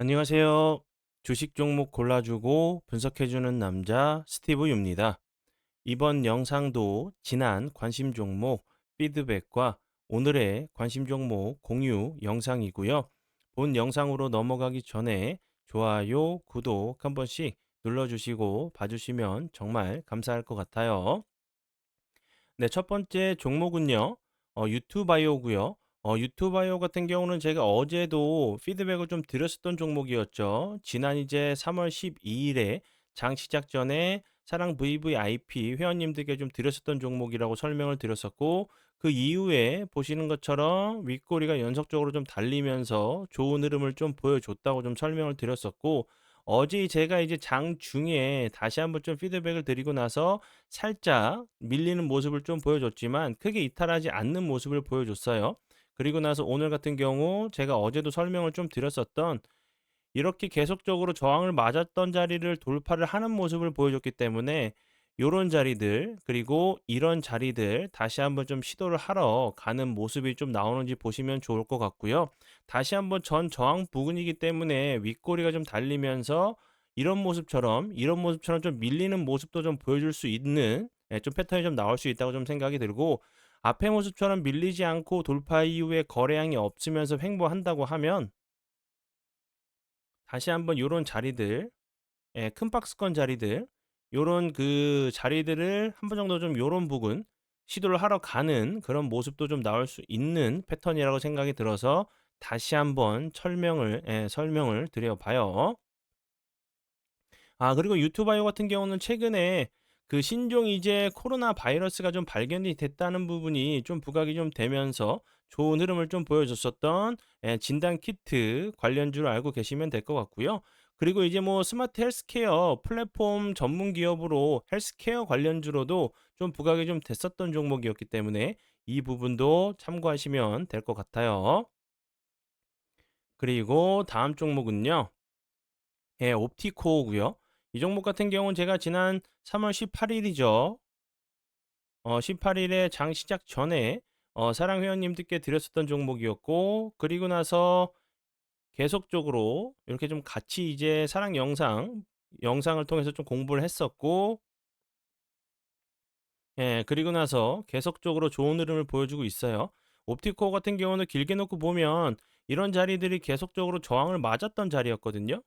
안녕하세요. 주식 종목 골라주고 분석해주는 남자 스티브 유입니다. 이번 영상도 지난 관심 종목 피드백과 오늘의 관심 종목 공유 영상이고요. 본 영상으로 넘어가기 전에 좋아요, 구독 한 번씩 눌러주시고 봐주시면 정말 감사할 것 같아요. 네, 첫 번째 종목은요. 유튜바이오고요. 유튜바이오 같은 경우는 제가 어제도 피드백을 좀 드렸었던 종목이었죠. 지난 이제 3월 12일에 장 시작 전에 사랑 VVIP 회원님들께 좀 드렸었던 종목이라고 설명을 드렸었고, 그 이후에 보시는 것처럼 윗꼬리가 연속적으로 좀 달리면서 좋은 흐름을 좀 보여줬다고 좀 설명을 드렸었고, 어제 제가 이제 장 중에 다시 한번 좀 피드백을 드리고 나서 살짝 밀리는 모습을 좀 보여줬지만 크게 이탈하지 않는 모습을 보여줬어요. 그리고 나서 오늘 같은 경우 제가 어제도 설명을 좀 드렸었던 이렇게 계속적으로 저항을 맞았던 자리를 돌파를 하는 모습을 보여줬기 때문에 요런 자리들 그리고 이런 자리들 다시 한번 좀 시도를 하러 가는 모습이 좀 나오는지 보시면 좋을 것 같고요. 다시 한번 전 저항 부근이기 때문에 윗꼬리가 좀 달리면서 이런 모습처럼 좀 밀리는 모습도 좀 보여줄 수 있는 좀 패턴이 좀 나올 수 있다고 좀 생각이 들고, 앞의 모습처럼 밀리지 않고 돌파 이후에 거래량이 없으면서 횡보한다고 하면 다시 한번 요런 자리들, 큰 박스권 자리들, 요런 그 자리들을 한 번 정도 좀 요런 부분 시도를 하러 가는 그런 모습도 좀 나올 수 있는 패턴이라고 생각이 들어서 다시 한번 설명을 드려 봐요. 그리고 유튜바이오 같은 경우는 최근에 그 신종 이제 코로나 바이러스가 좀 발견이 됐다는 부분이 좀 부각이 좀 되면서 좋은 흐름을 좀 보여줬었던 진단 키트 관련주로 알고 계시면 될 것 같고요. 그리고 이제 뭐 스마트 헬스케어 플랫폼 전문 기업으로 헬스케어 관련주로도 좀 부각이 좀 됐었던 종목이었기 때문에 이 부분도 참고하시면 될 것 같아요. 그리고 다음 종목은요. 옵티코고요. 이 종목 같은 경우는 제가 지난 3월 18일이죠. 18일에 장 시작 전에 사랑 회원님들께 드렸었던 종목이었고, 그리고 나서 계속적으로 이렇게 좀 같이 이제 사랑 영상을 통해서 좀 공부를 했었고, 그리고 나서 계속적으로 좋은 흐름을 보여주고 있어요. 옵티코 같은 경우는 길게 놓고 보면 이런 자리들이 계속적으로 저항을 맞았던 자리였거든요.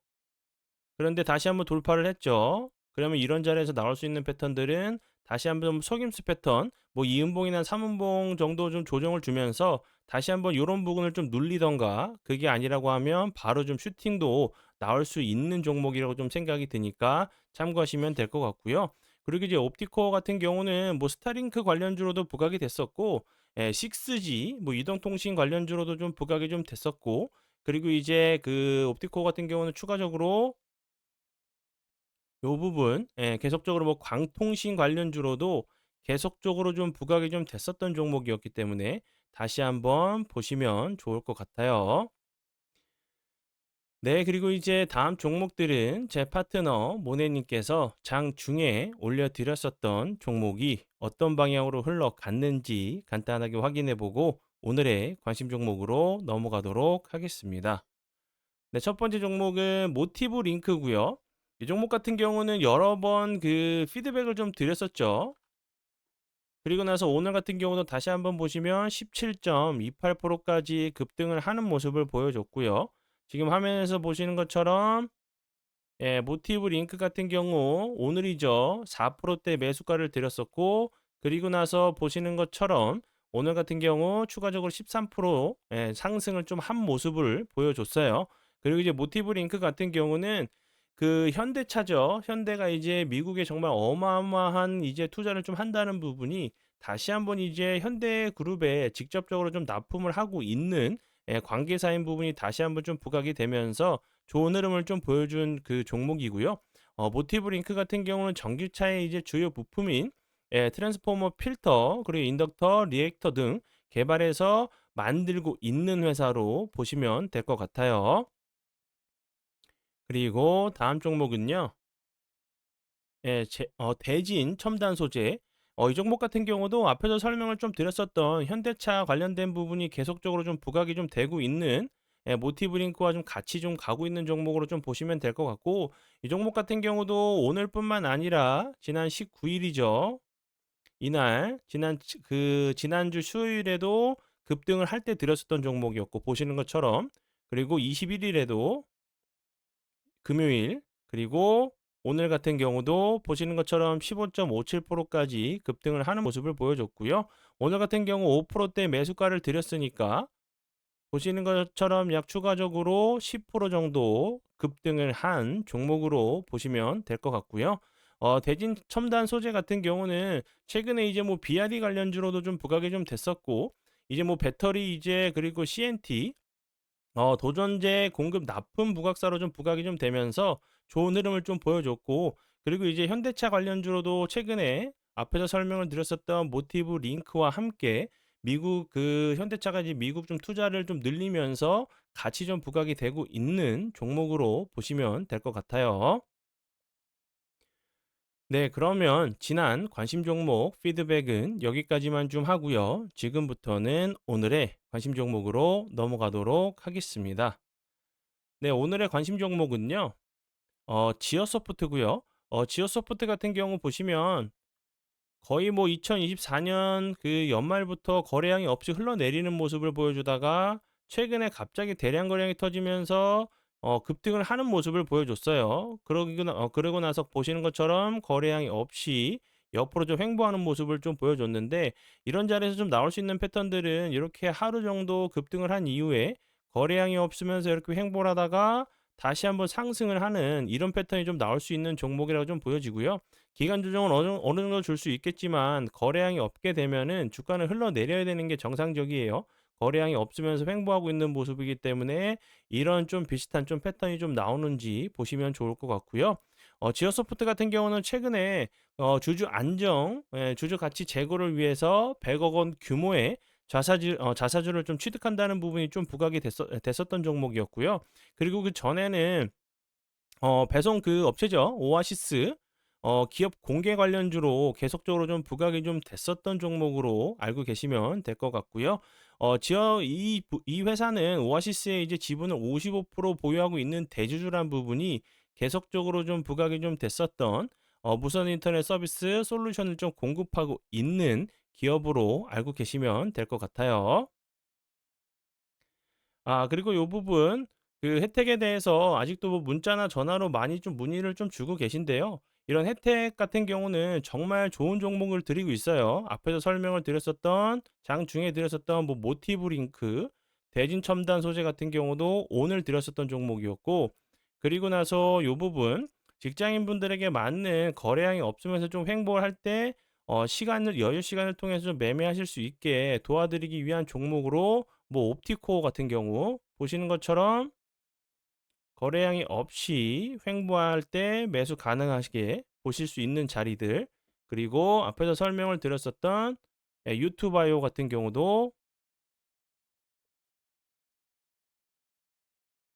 그런데 다시 한번 돌파를 했죠. 그러면 이런 자리에서 나올 수 있는 패턴들은 다시 한번 속임수 패턴, 뭐 이음봉이나 삼음봉 정도 좀 조정을 주면서 다시 한번 요런 부분을 좀 눌리던가, 그게 아니라고 하면 바로 좀 슈팅도 나올 수 있는 종목이라고 좀 생각이 드니까 참고하시면 될 것 같고요. 그리고 이제 옵티코어 같은 경우는 뭐 스타링크 관련주로도 부각이 됐었고, 6G 뭐 이동통신 관련주로도 좀 부각이 좀 됐었고, 그리고 이제 그 옵티코어 같은 경우는 추가적으로 요 부분, 계속적으로 뭐 광통신 관련주로도 계속적으로 좀 부각이 좀 됐었던 종목이었기 때문에 다시 한번 보시면 좋을 것 같아요. 네, 그리고 이제 다음 종목들은 제 파트너 모네님께서 장중에 올려드렸었던 종목이 어떤 방향으로 흘러갔는지 간단하게 확인해 보고 오늘의 관심 종목으로 넘어가도록 하겠습니다. 네, 첫 번째 종목은 모티브 링크고요. 이 종목 같은 경우는 여러 번 그 피드백을 좀 드렸었죠. 그리고 나서 오늘 같은 경우도 다시 한번 보시면 17.28%까지 급등을 하는 모습을 보여줬고요. 지금 화면에서 보시는 것처럼 모티브 링크 같은 경우 오늘이죠. 4%대 매수가를 드렸었고, 그리고 나서 보시는 것처럼 오늘 같은 경우 추가적으로 13% 상승을 좀 한 모습을 보여줬어요. 그리고 이제 모티브 링크 같은 경우는 그 현대차죠. 현대가 이제 미국에 정말 어마어마한 이제 투자를 좀 한다는 부분이 다시 한번 이제 현대그룹에 직접적으로 좀 납품을 하고 있는 관계사인 부분이 다시 한번 좀 부각이 되면서 좋은 흐름을 좀 보여준 그 종목이고요. 모티브 링크 같은 경우는 전기차의 이제 주요 부품인 트랜스포머 필터, 그리고 인덕터, 리액터 등 개발해서 만들고 있는 회사로 보시면 될 것 같아요. 그리고 다음 종목은요. 대진 첨단 소재. 이 종목 같은 경우도 앞에서 설명을 좀 드렸었던 현대차 관련된 부분이 계속적으로 좀 부각이 좀 되고 있는 모티브 링크와 좀 같이 좀 가고 있는 종목으로 좀 보시면 될 것 같고, 이 종목 같은 경우도 오늘뿐만 아니라 지난 19일이죠. 이날 지난주 수요일에도 급등을 할 때 드렸었던 종목이었고, 보시는 것처럼, 그리고 21일에도 금요일, 그리고 오늘 같은 경우도 보시는 것처럼 15.57%까지 급등을 하는 모습을 보여줬고요. 오늘 같은 경우 5%대 매수가를 드렸으니까 보시는 것처럼 약 추가적으로 10% 정도 급등을 한 종목으로 보시면 될 것 같고요. 대진 첨단 소재 같은 경우는 최근에 이제 뭐 BRD 관련주로도 좀 부각이 좀 됐었고, 이제 뭐 배터리 이제 그리고 CNT 도전제 공급 납품 부각사로 좀 부각이 좀 되면서 좋은 흐름을 좀 보여줬고, 그리고 이제 현대차 관련주로도 최근에 앞에서 설명을 드렸었던 모티브 링크와 함께 미국 현대차가 이제 미국 좀 투자를 좀 늘리면서 같이 좀 부각이 되고 있는 종목으로 보시면 될 것 같아요. 네, 그러면 지난 관심 종목 피드백은 여기까지만 좀 하고요. 지금부터는 오늘의 관심 종목으로 넘어가도록 하겠습니다. 네, 오늘의 관심 종목은요. 지어소프트고요. 지어소프트 같은 경우 보시면 거의 뭐 2024년 그 연말부터 거래량이 없이 흘러내리는 모습을 보여주다가 최근에 갑자기 대량 거래량이 터지면서 급등을 하는 모습을 보여줬어요. 그러고 나서 보시는 것처럼 거래량이 없이 옆으로 좀 횡보하는 모습을 좀 보여줬는데, 이런 자리에서 좀 나올 수 있는 패턴들은 이렇게 하루 정도 급등을 한 이후에 거래량이 없으면서 이렇게 횡보를 하다가 다시 한번 상승을 하는 이런 패턴이 좀 나올 수 있는 종목이라고 좀 보여지고요. 기간 조정은 어느 정도 줄 수 있겠지만 거래량이 없게 되면은 주가는 흘러내려야 되는 게 정상적이에요. 거래량이 없으면서 횡보하고 있는 모습이기 때문에 이런 좀 비슷한 좀 패턴이 좀 나오는지 보시면 좋을 것 같고요. 지어소프트 같은 경우는 최근에 주주 안정, 주주 가치 제고를 위해서 100억 원 규모의 자사주를 좀 취득한다는 부분이 좀 부각이 됐었던 종목이었고요. 그리고 그 전에는 배송 그 업체죠. 오아시스. 기업 공개 관련주로 계속적으로 좀 부각이 좀 됐었던 종목으로 알고 계시면 될 것 같고요. 이 회사는 오아시스의 이제 지분을 55% 보유하고 있는 대주주란 부분이 계속적으로 좀 부각이 좀 됐었던 무선 인터넷 서비스 솔루션을 좀 공급하고 있는 기업으로 알고 계시면 될 것 같아요. 그리고 요 부분 그 혜택에 대해서 아직도 뭐 문자나 전화로 많이 좀 문의를 좀 주고 계신데요. 이런 혜택 같은 경우는 정말 좋은 종목을 드리고 있어요. 앞에서 설명을 드렸었던 장중에 드렸었던 뭐 모티브 링크, 대진 첨단 소재 같은 경우도 오늘 드렸었던 종목이었고, 그리고 나서 요 부분 직장인분들에게 맞는 거래량이 없으면서 좀 횡보를 할 때 여유 시간을 통해서 좀 매매하실 수 있게 도와드리기 위한 종목으로 뭐 옵티코어 같은 경우 보시는 것처럼 거래량이 없이 횡보할 때 매수 가능하시게 보실 수 있는 자리들, 그리고 앞에서 설명을 드렸었던 유튜바이오 같은 경우도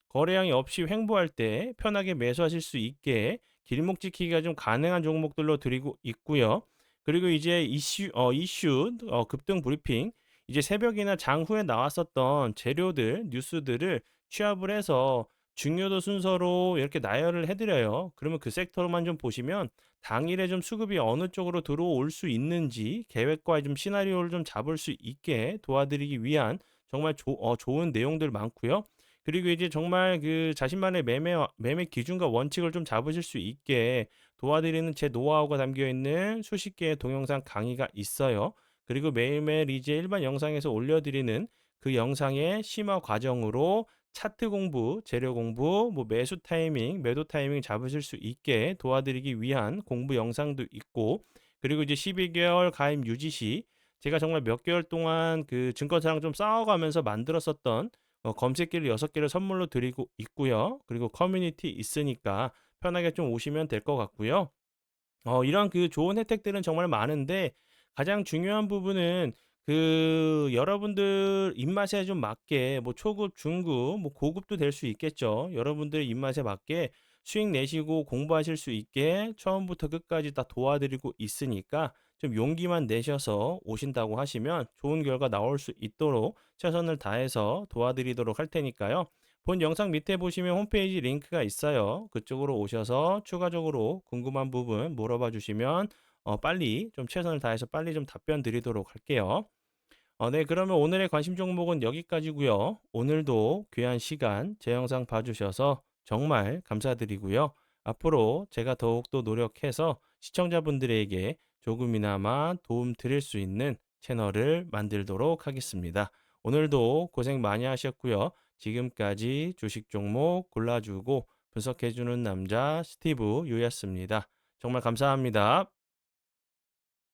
거래량이 없이 횡보할 때 편하게 매수하실 수 있게 길목 지키기가 좀 가능한 종목들로 드리고 있고요. 그리고 이제 이슈 급등 브리핑, 이제 새벽이나 장후에 나왔었던 재료들 뉴스들을 취합을 해서 중요도 순서로 이렇게 나열을 해드려요. 그러면 그 섹터로만 좀 보시면 당일에 좀 수급이 어느 쪽으로 들어올 수 있는지 계획과 좀 시나리오를 좀 잡을 수 있게 도와드리기 위한 정말 좋은 내용들 많고요. 그리고 이제 정말 그 자신만의 매매 기준과 원칙을 좀 잡으실 수 있게 도와드리는 제 노하우가 담겨 있는 수십 개의 동영상 강의가 있어요. 그리고 매일매일 이제 일반 영상에서 올려드리는 그 영상의 심화 과정으로 차트 공부, 재료 공부, 뭐 매수 타이밍, 매도 타이밍 잡으실 수 있게 도와드리기 위한 공부 영상도 있고, 그리고 이제 12개월 가입 유지 시 제가 정말 몇 개월 동안 그 증권사랑 좀 싸워가면서 만들었었던 검색기를 6개를 선물로 드리고 있고요. 그리고 커뮤니티 있으니까 편하게 좀 오시면 될 것 같고요. 이런 그 좋은 혜택들은 정말 많은데 가장 중요한 부분은 그 여러분들 입맛에 좀 맞게 뭐 초급, 중급, 뭐 고급도 될 수 있겠죠. 여러분들 입맛에 맞게 수익 내시고 공부하실 수 있게 처음부터 끝까지 다 도와드리고 있으니까 좀 용기만 내셔서 오신다고 하시면 좋은 결과 나올 수 있도록 최선을 다해서 도와드리도록 할 테니까요. 본 영상 밑에 보시면 홈페이지 링크가 있어요. 그쪽으로 오셔서 추가적으로 궁금한 부분 물어봐 주시면 빨리 좀 최선을 다해서 빨리 좀 답변 드리도록 할게요. 네, 그러면 오늘의 관심 종목은 여기까지고요. 오늘도 귀한 시간 제 영상 봐주셔서 정말 감사드리고요. 앞으로 제가 더욱더 노력해서 시청자분들에게 조금이나마 도움 드릴 수 있는 채널을 만들도록 하겠습니다. 오늘도 고생 많이 하셨고요. 지금까지 주식 종목 골라주고 분석해주는 남자 스티브 유였습니다. 정말 감사합니다.